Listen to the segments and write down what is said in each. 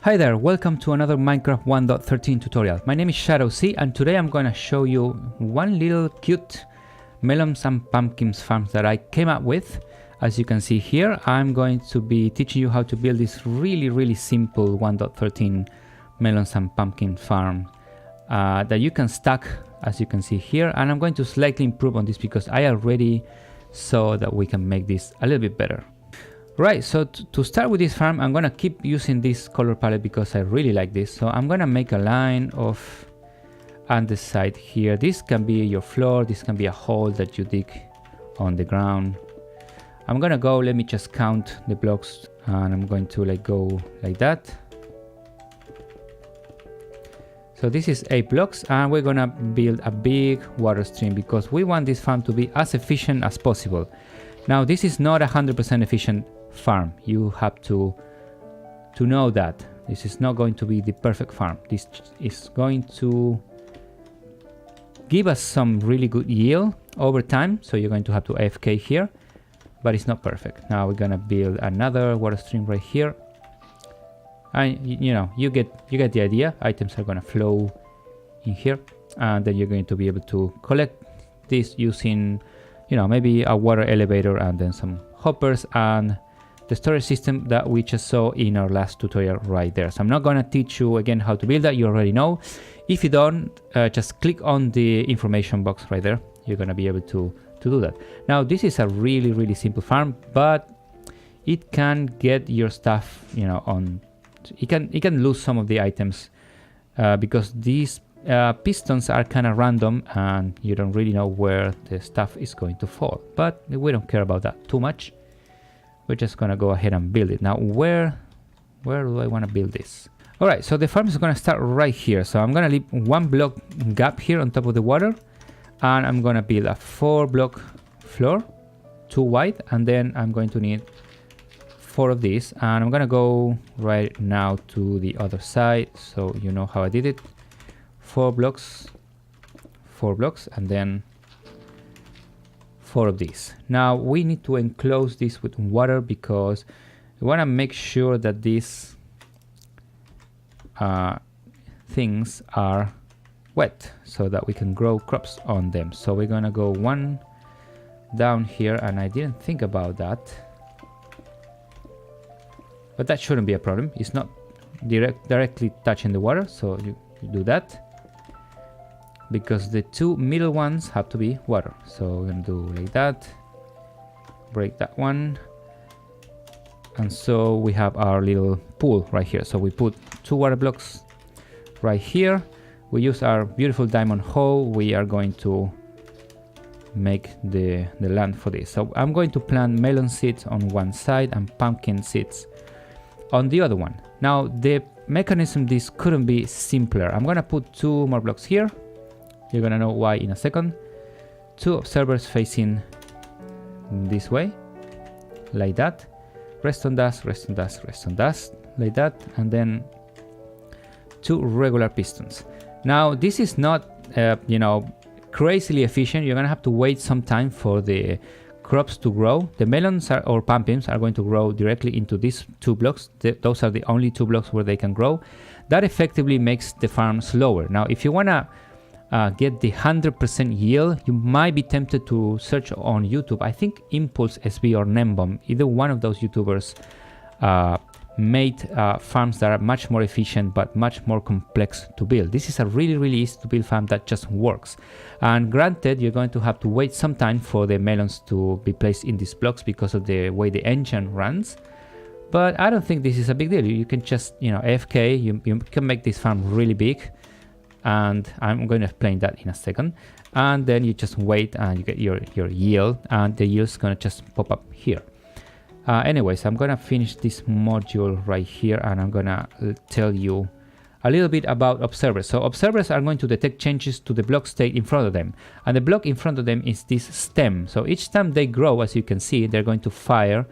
Hi there, welcome to another Minecraft 1.13 tutorial. My name is Shadow C, and today I'm going to show you one little cute Melons and Pumpkins farm that I came up with. As you can see here, I'm going to be teaching you how to build this really simple 1.13 Melons and Pumpkin farm that you can stack, as you can see here, and I'm going to slightly improve on this because I already saw that we can make this a little bit better. Right, so to start with this farm, I'm gonna keep using this color palette because I really like this. So I'm gonna make a line of on the side here. This can be your floor, this can be a hole that you dig on the ground. I'm gonna go, let me just count the blocks, and I'm going to go like that. So this is 8 blocks, and we're gonna build a big water stream because we want this farm to be as efficient as possible. Now this is not 100% efficient farm. You have to know that this is not going to be the perfect farm. This is going to give us some really good yield over time, so you're going to have to AFK here, but it's not perfect. Now we're gonna build another water stream right here, and you get the idea. Items are gonna flow in here, and then you're going to be able to collect this using maybe a water elevator and then some hoppers and the storage system that we just saw in our last tutorial right there. So I'm not gonna teach you again how to build that. You already know. If you don't, just click on the information box right there. You're gonna be able to do that. Now this is a really simple farm, but it can get your stuff, it can lose some of the items because these pistons are kind of random and you don't really know where the stuff is going to fall, but we don't care about that too much. We're just gonna go ahead and build it. Now where do I want to build this? All right, so the farm is gonna start right here. So I'm gonna leave 1 block gap here on top of the water, and I'm gonna build a 4 block floor, 2 wide, and then I'm going to need 4 of these, and I'm gonna go right now to the other side so you know how I did it. 4 blocks, and then 4 of these. Now we need to enclose this with water because we want to make sure that these things are wet so that we can grow crops on them. So we're gonna go 1 down here, and I didn't think about that, but that shouldn't be a problem. It's not directly touching the water, so you do that, because the 2 middle ones have to be water. So we're gonna do like that, break that one, and so we have our little pool right here. So we put 2 water blocks right here. We use our beautiful diamond hoe. We are going to make the land for this. So I'm going to plant melon seeds on one side and pumpkin seeds on the other one. Now the mechanism, this couldn't be simpler. I'm gonna put 2 more blocks here. You're gonna know why in a second. 2 observers facing this way, like that. Rest on dust, rest on dust, rest on dust, like that. And then 2 regular pistons. Now this is not, crazily efficient. You're gonna have to wait some time for the crops to grow. The melons or pumpkins are going to grow directly into these 2 blocks. Those are the only 2 blocks where they can grow. That effectively makes the farm slower. Now, if you wanna get the 100% yield, you might be tempted to search on YouTube. I think Impulse SB or Nembomb, either one of those YouTubers made farms that are much more efficient but much more complex to build. This is a really easy to build farm that just works. And granted, you're going to have to wait some time for the melons to be placed in these blocks because of the way the engine runs. But I don't think this is a big deal. You can just, AFK, you can make this farm really big. And I'm going to explain that in a second. And then you just wait and you get your yield, and the yield's going to just pop up here. Anyways, I'm going to finish this module right here, and I'm going to tell you a little bit about observers. So observers are going to detect changes to the block state in front of them. And the block in front of them is this stem. So each time they grow, as you can see, they're going to fire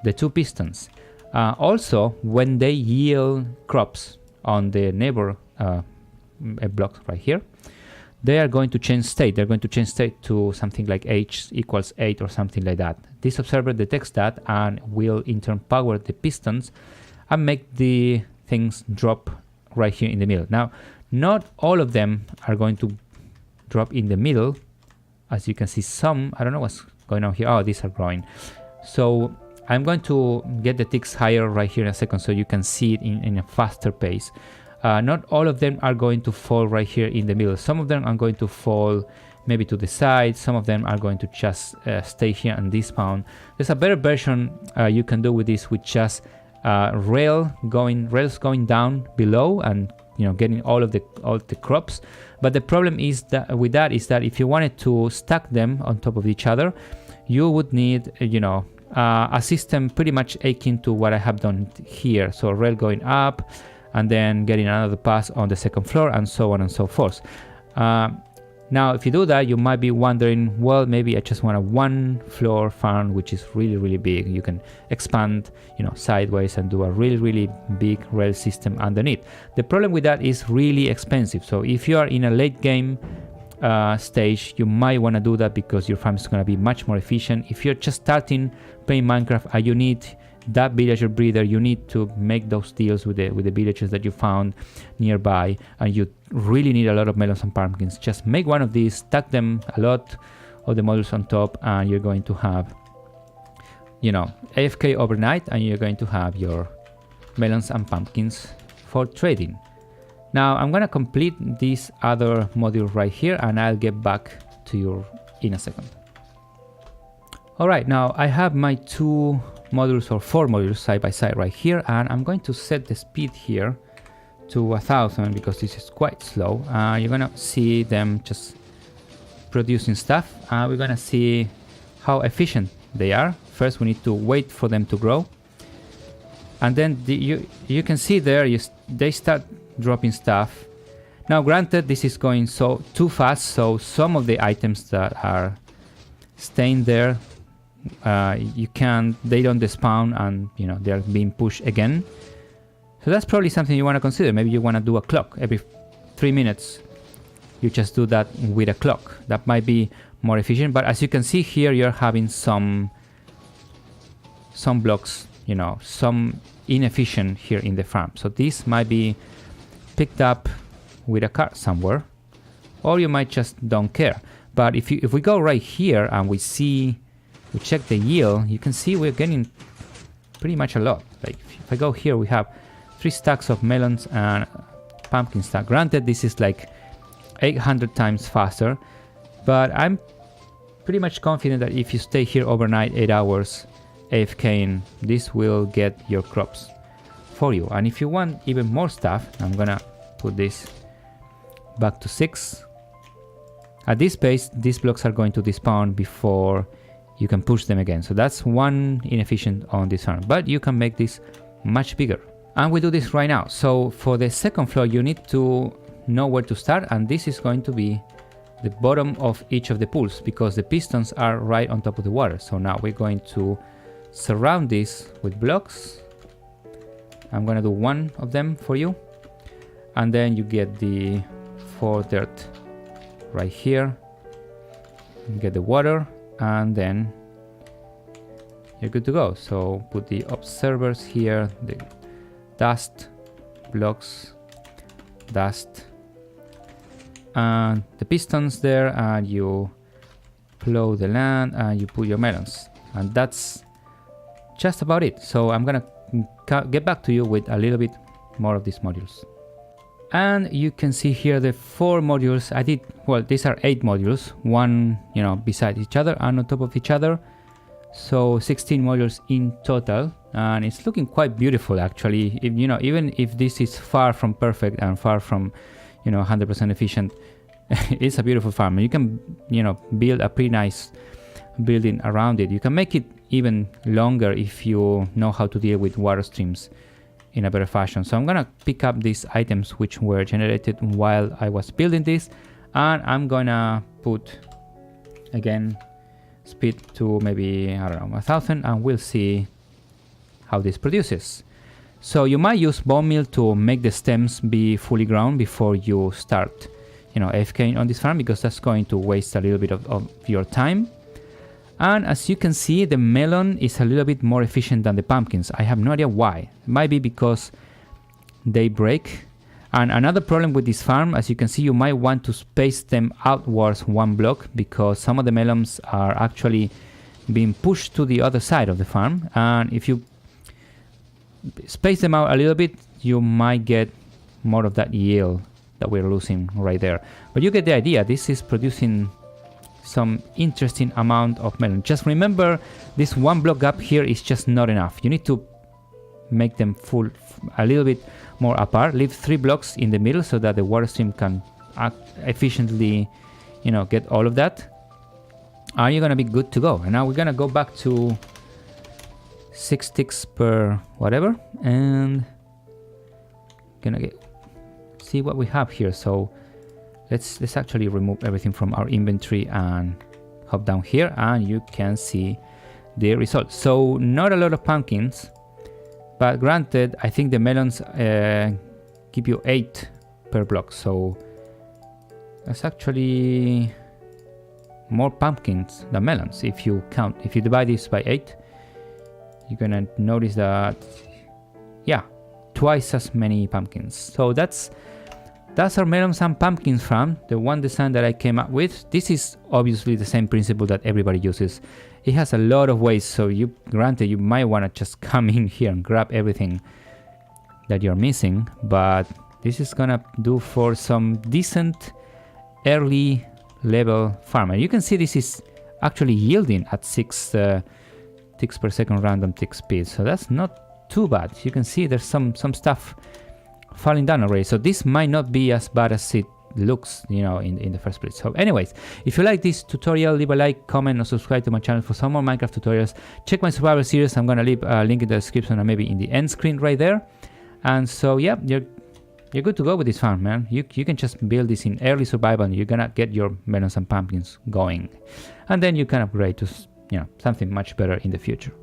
the 2 pistons. Also, when they yield crops on the neighbor a block right here, they are going to change state. They're going to change state to something like h equals 8 or something like that. This observer detects that and will in turn power the pistons and make the things drop right here in the middle. Now, not all of them are going to drop in the middle. As you can see, some, I don't know what's going on here. Oh, these are growing. So I'm going to get the ticks higher right here in a second so you can see it in a faster pace. Not all of them are going to fall right here in the middle. Some of them are going to fall maybe to the side. Some of them are going to just stay here and despawn. There's a better version you can do with this, with just rails going down below and getting all the crops. But the problem is that if you wanted to stack them on top of each other, you would need a system pretty much akin to what I have done here. So rail going up and then getting another pass on the second floor and so on and so forth. Now, if you do that, you might be wondering, well, maybe I just want a one floor farm, which is really, really big. You can expand, sideways and do a really, really big rail system underneath. The problem with that is really expensive. So if you are in a late game stage, you might want to do that because your farm is going to be much more efficient. If you're just starting playing Minecraft and you need that villager breeder, you need to make those deals with the villagers that you found nearby, and you really need a lot of melons and pumpkins. Just make one of these, stack them a lot of the modules on top, and you're going to have AFK overnight, and you're going to have your melons and pumpkins for trading. Now I'm gonna complete this other module right here, and I'll get back to you in a second. Alright, now I have my two modules or four modules side by side right here, and I'm going to set the speed here to 1000 because this is quite slow. You're gonna see them just producing stuff. We're gonna see how efficient they are. First we need to wait for them to grow, and then you can see there they start dropping stuff. Now granted, this is going too fast, so some of the items that are staying there, they don't despawn, and they're being pushed again. So that's probably something you want to consider. Maybe you want to do a clock every 3 minutes. You just do that with a clock. That might be more efficient. But as you can see here, you're having some blocks, some inefficient here in the farm. So this might be picked up with a cart somewhere, or you might just don't care. But if we go right here and we check the yield, you can see we're getting pretty much a lot. Like if I go here, we have 3 stacks of melons and pumpkin stack. Granted, this is like 800 times faster, but I'm pretty much confident that if you stay here overnight, 8 hours AFKing, this will get your crops for you. And if you want even more stuff, I'm gonna put this back to 6. At this pace, these blocks are going to despawn before you can push them again. So that's one inefficient on this farm, but you can make this much bigger. And we do this right now. So for the second floor, you need to know where to start, and this is going to be the bottom of each of the pools because the pistons are right on top of the water. So now we're going to surround this with blocks. I'm gonna do one of them for you, and then you get the 4 dirt right here. You get the water, and then you're good to go. So put the observers here, the dust blocks, dust, and the pistons there, and you plow the land and you put your melons, and that's just about it. So I'm gonna get back to you with a little bit more of these modules. And you can see here the 4 modules I did. Well, these are 8 modules, one beside each other and on top of each other, so 16 modules in total, and it's looking quite beautiful actually. Even if this is far from perfect and far from 100% efficient, it's a beautiful farm. You can build a pretty nice building around it. You can make it even longer if you know how to deal with water streams in a better fashion. So I'm gonna pick up these items which were generated while I was building this, and I'm gonna put again speed to maybe, I don't know, 1000, and we'll see how this produces. So you might use bone meal to make the stems be fully grown before you start AFKing on this farm, because that's going to waste a little bit of your time. And as you can see, the melon is a little bit more efficient than the pumpkins. I have no idea why. It might be because daybreak. And another problem with this farm, as you can see, you might want to space them outwards 1 block, because some of the melons are actually being pushed to the other side of the farm, and if you space them out a little bit, you might get more of that yield that we're losing right there. But you get the idea. This is producing some interesting amount of melon. Just remember, this 1 block gap here is just not enough. You need to make them full a little bit more apart. Leave 3 blocks in the middle so that the water stream can efficiently, you know, get all of that. And you're gonna be good to go. And now we're gonna go back to 6 ticks per whatever, and gonna see what we have here. So let's actually remove everything from our inventory and hop down here, and you can see the results. So not a lot of pumpkins, but granted, I think the melons give you 8 per block, so that's actually more pumpkins than melons. If you divide this by 8, you're gonna notice that, yeah, twice as many pumpkins. So that's our melons and pumpkins farm, the one design that I came up with. This is obviously the same principle that everybody uses. It has a lot of ways, so granted you might want to just come in here and grab everything that you're missing, but this is gonna do for some decent early level farm. And you can see this is actually yielding at 6 ticks per second random tick speed, so that's not too bad. You can see there's some stuff falling down already, so this might not be as bad as it looks, you know, in the first place. So anyways, if you like this tutorial, leave a like, comment, or subscribe to my channel for some more Minecraft tutorials. Check my survival series. I'm gonna leave a link in the description, or maybe in the end screen right there. And so yeah, you're good to go with this farm, man. You can just build this in early survival, and you're gonna get your melons and pumpkins going, and then you can upgrade to, you know, something much better in the future.